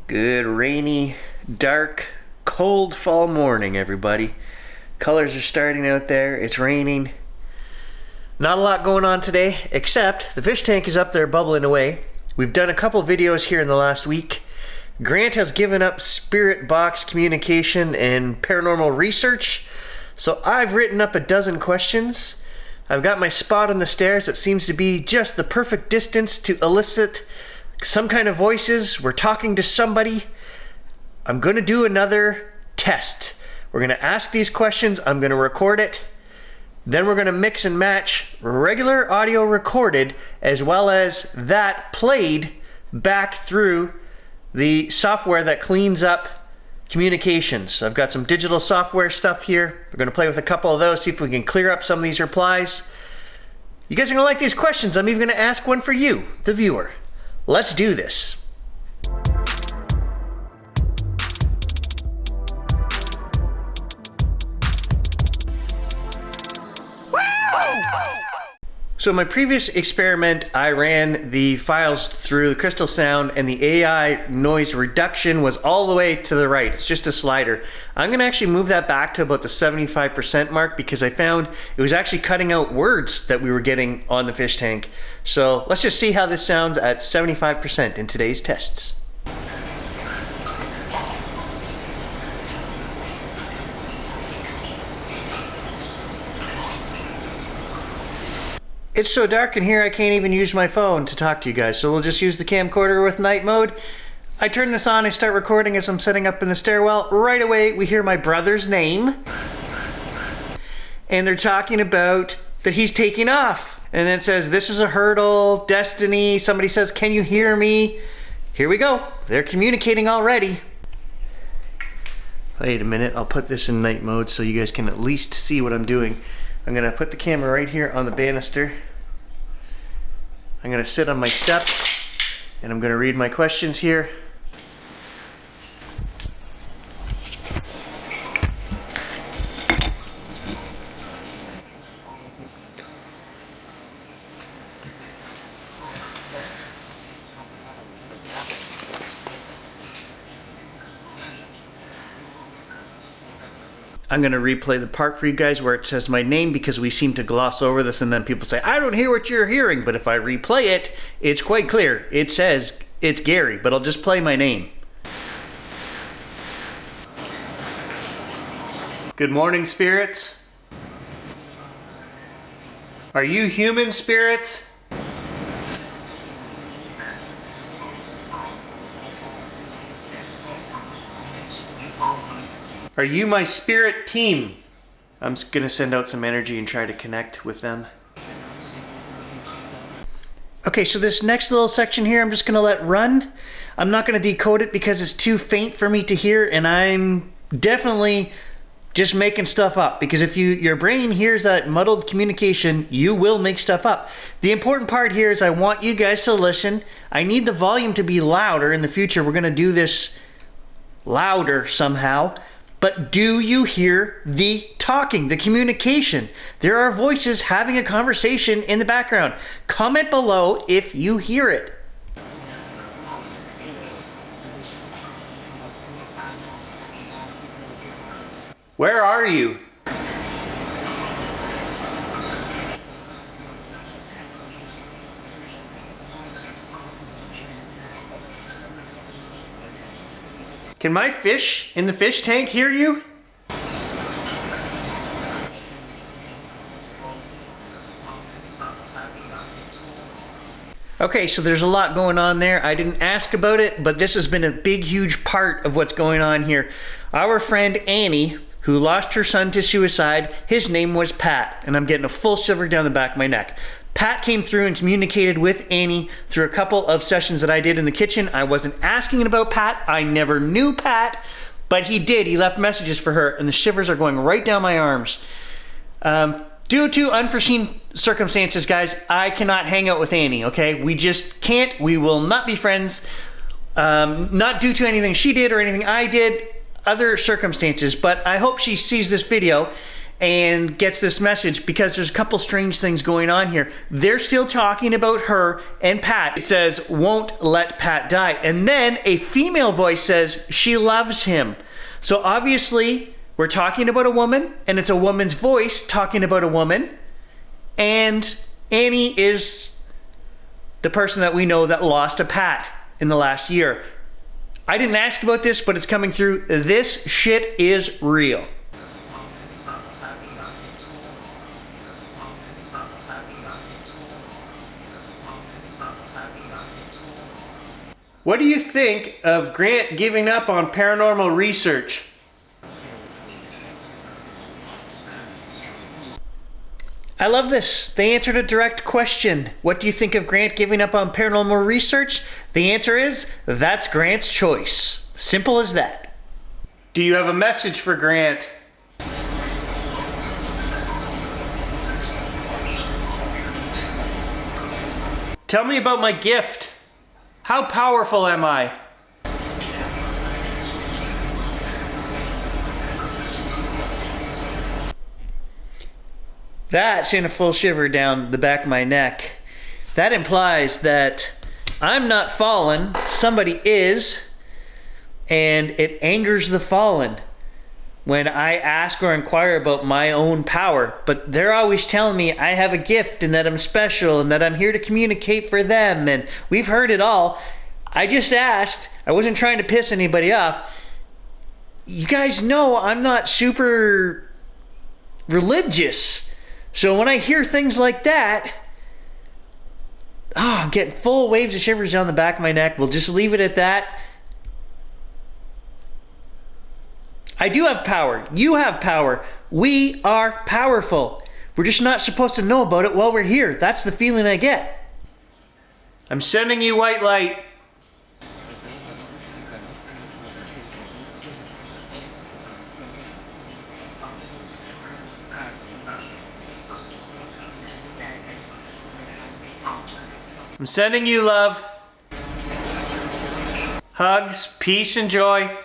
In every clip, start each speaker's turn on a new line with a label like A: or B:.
A: Good rainy, dark, cold fall morning, everybody. Colors are starting out there. It's raining. Not a lot going on today, except the fish tank is up there bubbling away. We've done a couple videos here in the last week. Grant has given up spirit box communication and paranormal research, so I've written up a dozen questions. I've got my spot on the stairs that seems to be just the perfect distance to elicit some kind of voices. We're talking to somebody. I'm going to do another test. We're going to ask these questions. I'm going to record it. Then we're going to mix and match regular audio recorded as well as that played back through the software that cleans up communications. I've got some digital software stuff here. We're going to play with a couple of those, see if we can clear up some of these replies. You guys are going to like these questions. I'm even going to ask one for you, the viewer. Let's do this. So in my previous experiment, I ran the files through the crystal sound and the AI noise reduction was all the way to the right. It's just a slider. I'm gonna actually move that back to about the 75% mark because I found it was actually cutting out words that we were getting on the fish tank. So let's just see how this sounds at 75% in today's tests. It's so dark in here I can't even use my phone to talk to you guys, so we'll just use the camcorder with night mode. I turn this on, I start recording as I'm setting up in the stairwell. Right away we hear my brother's name. And they're talking about that he's taking off. And then it says, this is a hurdle, destiny. Somebody says, can you hear me? Here we go. They're communicating already. Wait a minute, I'll put this in night mode so you guys can at least see what I'm doing. I'm gonna put the camera right here on the banister. I'm gonna sit on my step and I'm gonna read my questions here. I'm going to replay the part for you guys where it says my name because we seem to gloss over this and then people say, I don't hear what you're hearing. But if I replay it, it's quite clear. It says it's Gary, but I'll just play my name. Good morning, spirits. Are you human spirits? Are you my spirit team? I'm just gonna send out some energy and try to connect with them. Okay, so this next little section here, I'm just gonna let run. I'm not gonna decode it because it's too faint for me to hear, and I'm definitely just making stuff up, because if your brain hears that muddled communication, you will make stuff up. The important part here is I want you guys to listen. I need the volume to be louder in the future. We're gonna do this louder somehow. But do you hear the talking, the communication? There are voices having a conversation in the background. Comment below if you hear it. Where are you? Can my fish in the fish tank hear you? Okay, so there's a lot going on there. I didn't ask about it, but this has been a big, huge part of what's going on here. Our friend Annie, who lost her son to suicide, his name was Pat, and I'm getting a full shiver down the back of my neck. Pat came through and communicated with Annie through a couple of sessions that I did in the kitchen. I wasn't asking about Pat. I never knew Pat, but he did. He left messages for her, and the shivers are going right down my arms. Due to unforeseen circumstances, guys, I cannot hang out with Annie, okay? We just can't. We will not be friends. Not due to anything she did or anything I did, other circumstances, but I hope she sees this video and gets this message because there's a couple strange things going on here. They're still talking about her and Pat. It says, won't let Pat die. And then a female voice says, she loves him. So obviously, we're talking about a woman, and it's a woman's voice talking about a woman. And Annie is the person that we know that lost a Pat in the last year. I didn't ask about this, but it's coming through. This shit is real. What do you think of Grant giving up on paranormal research? I love this. They answered a direct question. What do you think of Grant giving up on paranormal research? The answer is, that's Grant's choice. Simple as that. Do you have a message for Grant? Tell me about my gift. How powerful am I? That sent a full shiver down the back of my neck. That implies that I'm not fallen, somebody is, and it angers the fallen when I ask or inquire about my own power. But they're always telling me I have a gift and that I'm special and that I'm here to communicate for them, and we've heard it all. I just asked. I wasn't trying to piss anybody off. You guys know I'm not super religious. So when I hear things like that, I'm getting full waves of shivers down the back of my neck. We'll just leave it at that. I do have power. You have power. We are powerful. We're just not supposed to know about it while we're here. That's the feeling I get. I'm sending you white light. I'm sending you love, hugs, peace, and joy.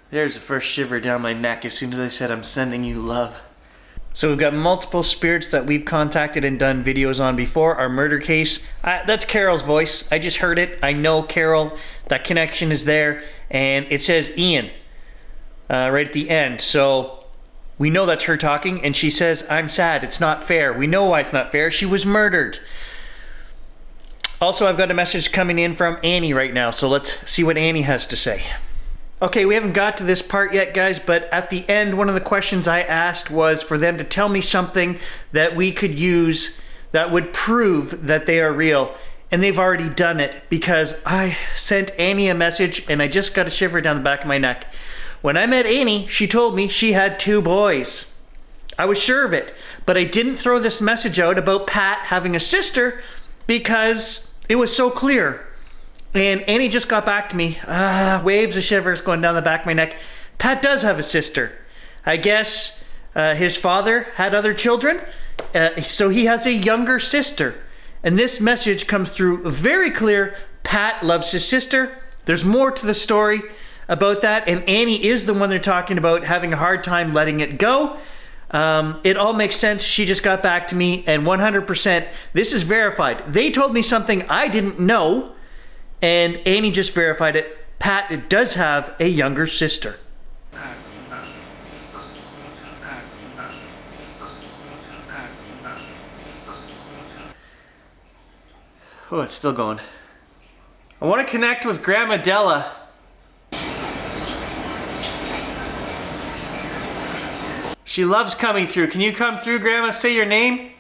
A: There's the first shiver down my neck as soon as I said I'm sending you love. So we've got multiple spirits that we've contacted and done videos on before. Our murder case, that's Carol's voice. I just heard it. I know Carol. That connection is there. And it says Ian right at the end. So we know that's her talking, and she says, I'm sad, it's not fair. We know why it's not fair. She was murdered. Also, I've got a message coming in from Annie right now, so let's see what Annie has to say. Okay, we haven't got to this part yet, guys, but at the end, one of the questions I asked was for them to tell me something that we could use that would prove that they are real. And they've already done it, because I sent Annie a message, and I just got a shiver down the back of my neck. When I met Annie, she told me she had 2 boys. I was sure of it, but I didn't throw this message out about Pat having a sister because it was so clear. And Annie just got back to me, waves of shivers going down the back of my neck. Pat does have a sister. I guess his father had other children, so he has a younger sister. And this message comes through very clear. Pat loves his sister. There's more to the story about that, and Annie is the one they're talking about having a hard time letting it go. It all makes sense. She just got back to me, and 100%, this is verified. They told me something I didn't know, and Annie just verified it. Pat, it does have a younger sister. Oh, it's still going. I want to connect with Grandma Della. She loves coming through. Can you come through, Grandma? Say your name.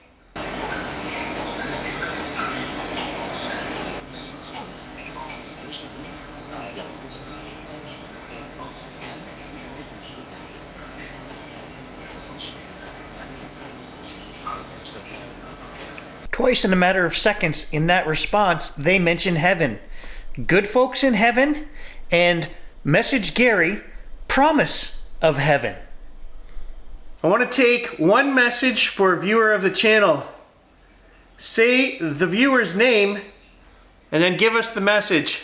A: Twice in a matter of seconds in that response, they mention heaven. Good folks in heaven, and message Gary, promise of heaven. I want to take one message for a viewer of the channel. Say the viewer's name and then give us the message.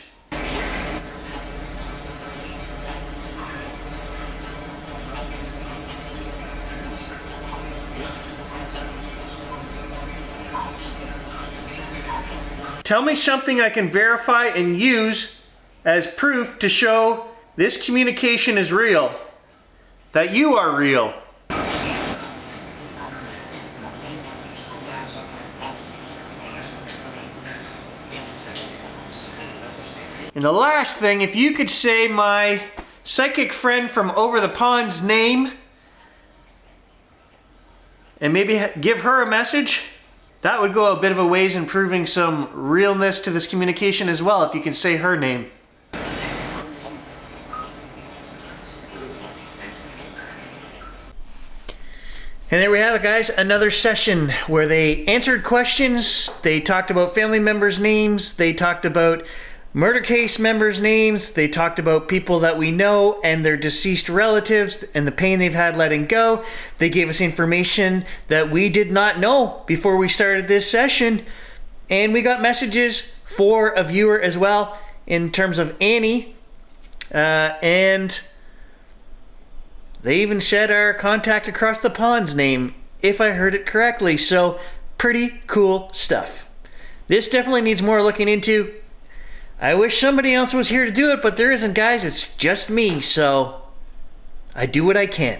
A: Tell me something I can verify and use as proof to show this communication is real. That you are real. And the last thing, if you could say my psychic friend from over the pond's name and maybe give her a message, that would go a bit of a ways in proving some realness to this communication as well, if you can say her name. And there we have it, guys. Another session where they answered questions, they talked about family members' names, they talked about murder case members' names, they talked about people that we know and their deceased relatives and the pain they've had letting go. They gave us information that we did not know before we started this session. And we got messages for a viewer as well in terms of Annie. And they even said our contact across the pond's name, if I heard it correctly. So pretty cool stuff. This definitely needs more looking into. I wish somebody else was here to do it, but there isn't, guys. It's just me, so I do what I can.